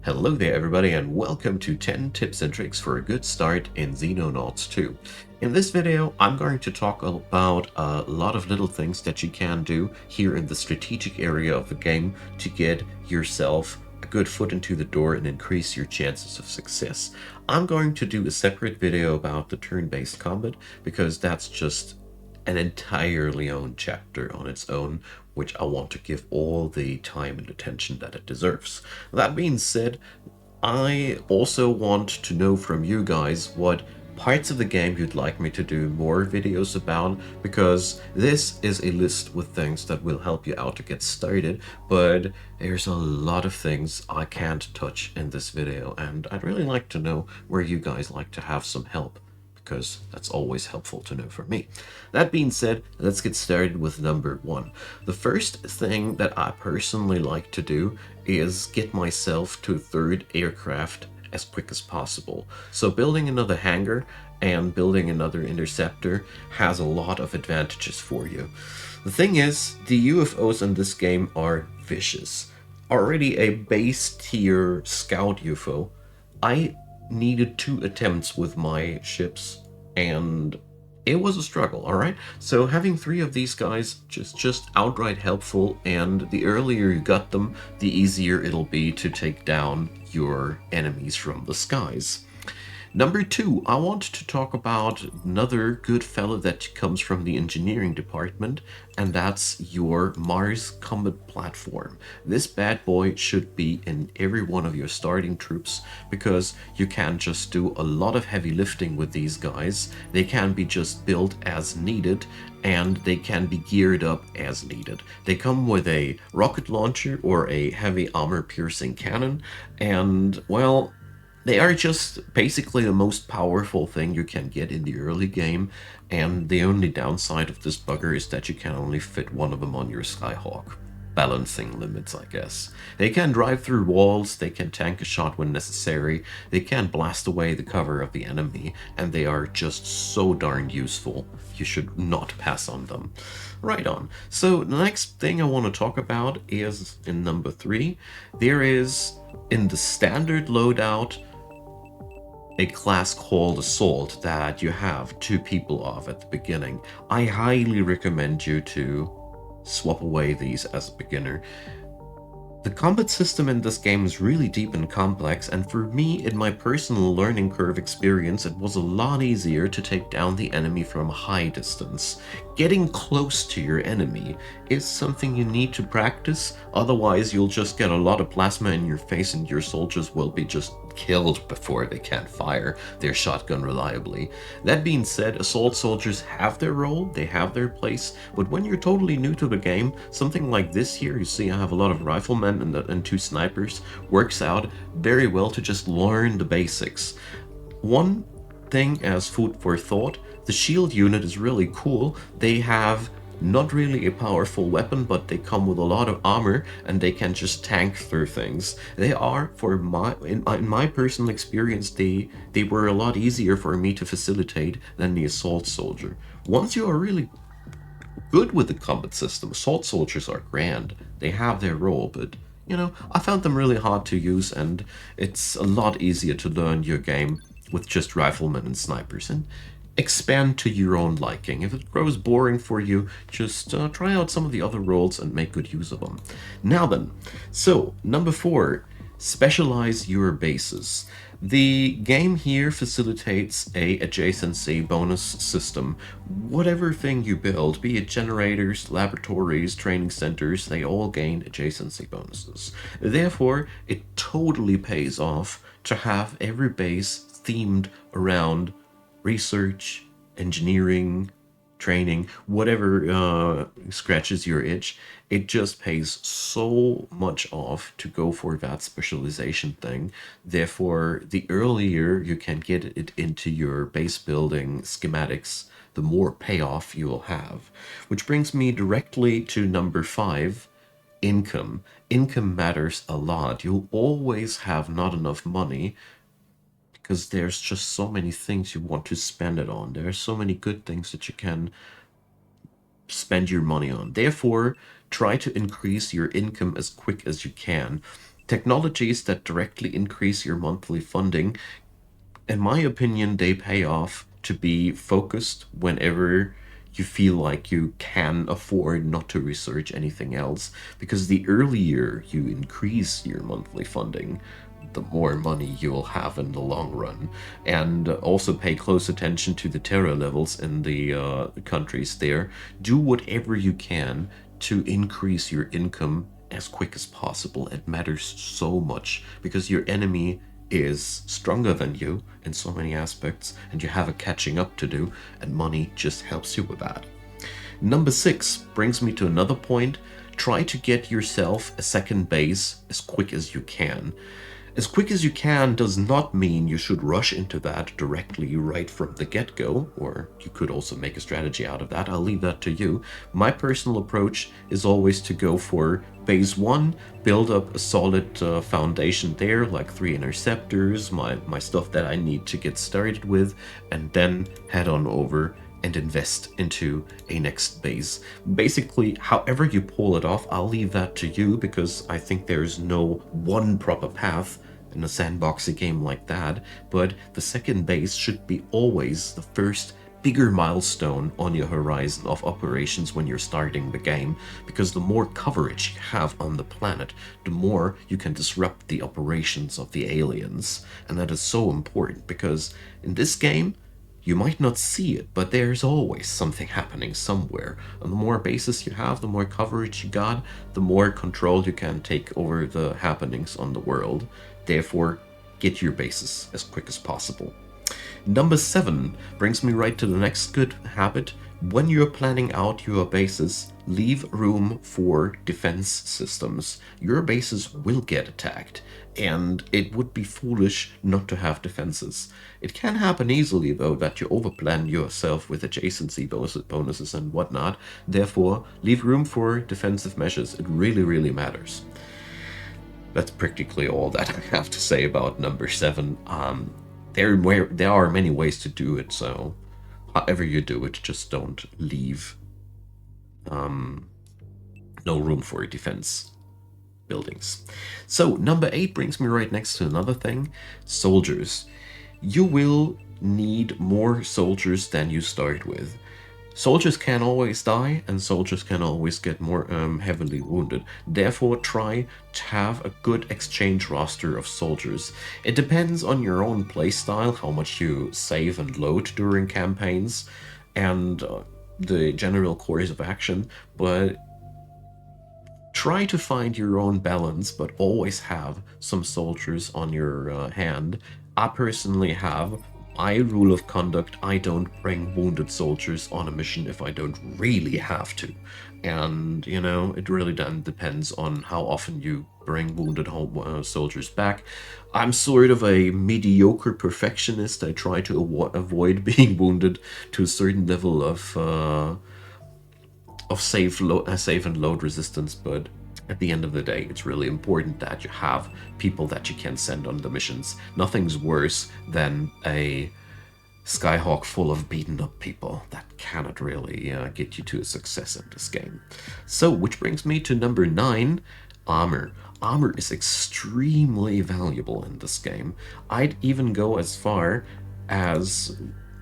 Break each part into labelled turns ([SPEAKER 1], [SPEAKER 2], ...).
[SPEAKER 1] Hello there everybody and welcome to 10 tips and tricks for a good start in Xenonauts 2. In this video I'm going to talk about a lot of little things that you can do here in the strategic area of the game to get yourself a good foot into the door and increase your chances of success. I'm going to do a separate video about the turn-based combat because that's just an entirely own chapter on its own, which I want to give all the time and attention that it deserves. That being said, I also want to know from you guys what parts of the game you'd like me to do more videos about, because this is a list with things that will help you out to get started, but there's a lot of things I can't touch in this video, and I'd really like to know where you guys like to have some help, because that's always helpful to know for me. That being said, let's get started with number one. The first thing that I personally like to do is get myself to a third aircraft as quick as possible. So building another hangar and building another interceptor has a lot of advantages for you. The thing is, the UFOs in this game are vicious. Already a base tier scout UFO, I needed 2 attempts with my ships, and it was a struggle, alright? So having 3 of these guys just outright helpful, and the earlier you got them, the easier it'll be to take down your enemies from the skies. Number 2, I want to talk about another good fellow that comes from the engineering department, and that's your Mars combat platform. This bad boy should be in every one of your starting troops, because you can just do a lot of heavy lifting with these guys. They can be just built as needed, and they can be geared up as needed. They come with a rocket launcher or a heavy armor-piercing cannon, and, well, they are just basically the most powerful thing you can get in the early game, and the only downside of this bugger is that you can only fit one of them on your Skyhawk. Balancing limits, I guess. They can drive through walls, they can tank a shot when necessary, they can blast away the cover of the enemy, and they are just so darn useful. You should not pass on them. Right on. So the next thing I want to talk about is in number 3. There is, in the standard loadout, a class called Assault that you have 2 people of at the beginning. I highly recommend you to swap away these as a beginner. The combat system in this game is really deep and complex, and for me, in my personal learning curve experience, it was a lot easier to take down the enemy from a high distance. Getting close to your enemy is something you need to practice, otherwise you'll just get a lot of plasma in your face and your soldiers will be just killed before they can fire their shotgun reliably. That being said, assault soldiers have their role, they have their place, but when you're totally new to the game, something like this here, you see I have a lot of riflemen and 2 snipers, works out very well to just learn the basics. One thing as food for thought, the shield unit is really cool. They have not really a powerful weapon, but they come with a lot of armor and they can just tank through things. They are, in my personal experience, they were a lot easier for me to facilitate than the assault soldier. Once you are really good with the combat system, assault soldiers are grand. They have their role, but you know, I found them really hard to use, and it's a lot easier to learn your game with just riflemen and snipers, and expand to your own liking. If it grows boring for you, just try out some of the other roles and make good use of them. Now then, so number 4, specialize your bases. The game here facilitates a adjacency bonus system. Whatever thing you build, be it generators, laboratories, training centers, they all gain adjacency bonuses. Therefore, it totally pays off to have every base themed around research, engineering, training, whatever scratches your itch. It just pays so much off to go for that specialization thing. Therefore, the earlier you can get it into your base building schematics, the more payoff you will have. Which brings me directly to number 5, income. Income matters a lot. You'll always have not enough money, because there's just so many things you want to spend it on. There are so many good things that you can spend your money on. Therefore, try to increase your income as quick as you can. Technologies that directly increase your monthly funding, in my opinion, they pay off to be focused whenever you feel like you can afford not to research anything else. Because the earlier you increase your monthly funding, the more money you'll have in the long run. And also pay close attention to the terror levels in the countries there. Do whatever you can to increase your income as quick as possible. It matters so much because your enemy is stronger than you in so many aspects, and you have a catching up to do, and money just helps you with that. Number 6 brings me to another point. Try to get yourself a second base as quick as you can. As quick as you can does not mean you should rush into that directly right from the get-go, or you could also make a strategy out of that. I'll leave that to you. My personal approach is always to go for base 1, build up a solid foundation there, like 3 interceptors, my stuff that I need to get started with, and then head on over and invest into a next base. Basically, however you pull it off, I'll leave that to you because I think there's no one proper path in a sandboxy game like that, but the second base should be always the first bigger milestone on your horizon of operations when you're starting the game, because the more coverage you have on the planet, the more you can disrupt the operations of the aliens. And that is so important because in this game, you might not see it, but there's always something happening somewhere. And the more bases you have, the more coverage you got, the more control you can take over the happenings on the world. Therefore, get your bases as quick as possible. Number 7 brings me right to the next good habit. When you're planning out your bases, leave room for defense systems. Your bases will get attacked, and it would be foolish not to have defenses. It can happen easily, though, that you overplan yourself with adjacency bonuses and whatnot. Therefore, leave room for defensive measures. It really, really matters. That's practically all that I have to say about number 7. There are many ways to do it, so however you do it, just don't leave no room for defense buildings. So number 8 brings me right next to another thing: soldiers. You will need more soldiers than you start with. Soldiers can always die, and soldiers can always get more heavily wounded. Therefore, try to have a good exchange roster of soldiers. It depends on your own playstyle, how much you save and load during campaigns, and the general course of action, but try to find your own balance, but always have some soldiers on your hand. I personally have my rule of conduct: I don't bring wounded soldiers on a mission if I don't really have to. And, you know, it really then depends on how often you bring wounded soldiers back. I'm sort of a mediocre perfectionist. I try to avoid being wounded to a certain level of save and load resistance, but at the end of the day, it's really important that you have people that you can send on the missions. Nothing's worse than a Skyhawk full of beaten up people. That cannot really get you to a success in this game. So, which brings me to number 9, armor. Armor is extremely valuable in this game. I'd even go as far as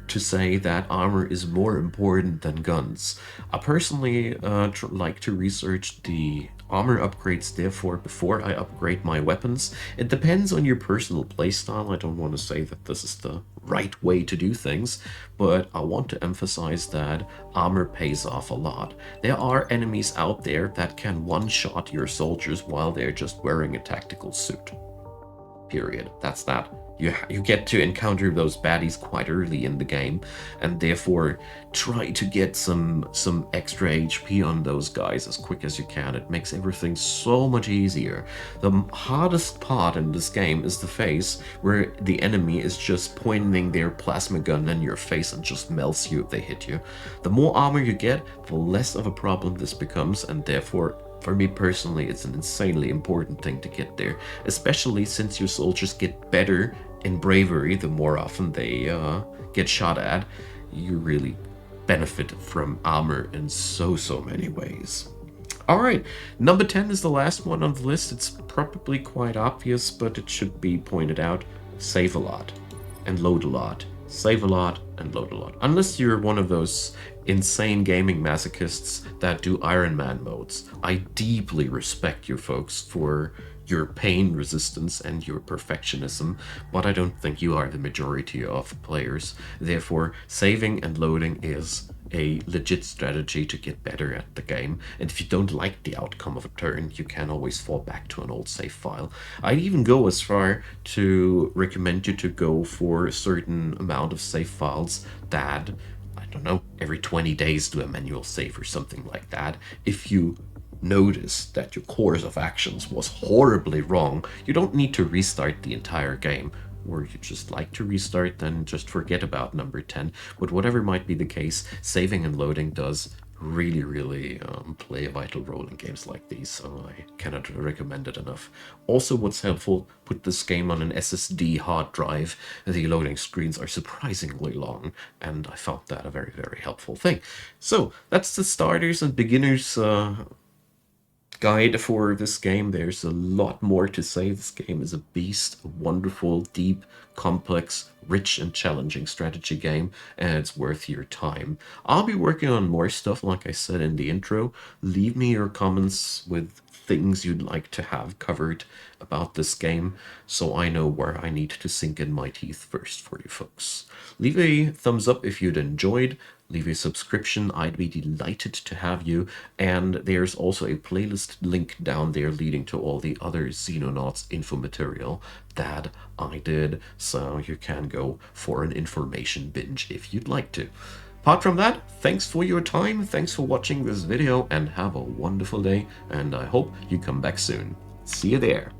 [SPEAKER 1] to say that armor is more important than guns. I personally like to research the armor upgrades, therefore, before I upgrade my weapons. It depends on your personal playstyle. I don't want to say that this is the right way to do things, but I want to emphasize that armor pays off a lot. There are enemies out there that can one-shot your soldiers while they're just wearing a tactical suit. Period. That's that. You get to encounter those baddies quite early in the game, and therefore try to get some extra HP on those guys as quick as you can. It makes everything so much easier. The hardest part in this game is the phase where the enemy is just pointing their plasma gun in your face and just melts you if they hit you. The more armor you get, the less of a problem this becomes, and therefore, for me personally, it's an insanely important thing to get there, especially since your soldiers get better in bravery the more often they get shot at. You really benefit from armor in so many ways. Alright, number 10 is the last one on the list. It's probably quite obvious, but it should be pointed out. Save a lot and load a lot. Save a lot and load a lot. Unless you're one of those insane gaming masochists that do Iron Man modes. I deeply respect you folks for your pain resistance and your perfectionism, but I don't think you are the majority of players. Therefore, saving and loading is a legit strategy to get better at the game, and if you don't like the outcome of a turn, you can always fall back to an old save file. I'd even go as far to recommend you to go for a certain amount of save files that, I don't know, every 20 days do a manual save or something like that. If you notice that your course of actions was horribly wrong, you don't need to restart the entire game. Or you just like to restart, then just forget about number 10. But whatever might be the case, saving and loading does really play a vital role in games like these, so I cannot recommend it enough. Also, what's helpful, put this game on an SSD hard drive. The loading screens are surprisingly long, and I found that a very helpful thing. So that's the starters and beginners guide for this game. There's a lot more to say. This game is a beast, a wonderful, deep, complex, rich and challenging strategy game, and it's worth your time. I'll be working on more stuff, like I said in the intro. Leave me your comments with things you'd like to have covered about this game, so I know where I need to sink in my teeth first for you folks. Leave a thumbs up if you'd enjoyed. Leave a subscription, I'd be delighted to have you. And there's also a playlist link down there leading to all the other Xenonauts info material that I did, so you can go for an information binge if you'd like to. Apart from that, thanks for your time, thanks for watching this video, and have a wonderful day, and I hope you come back soon. See you there.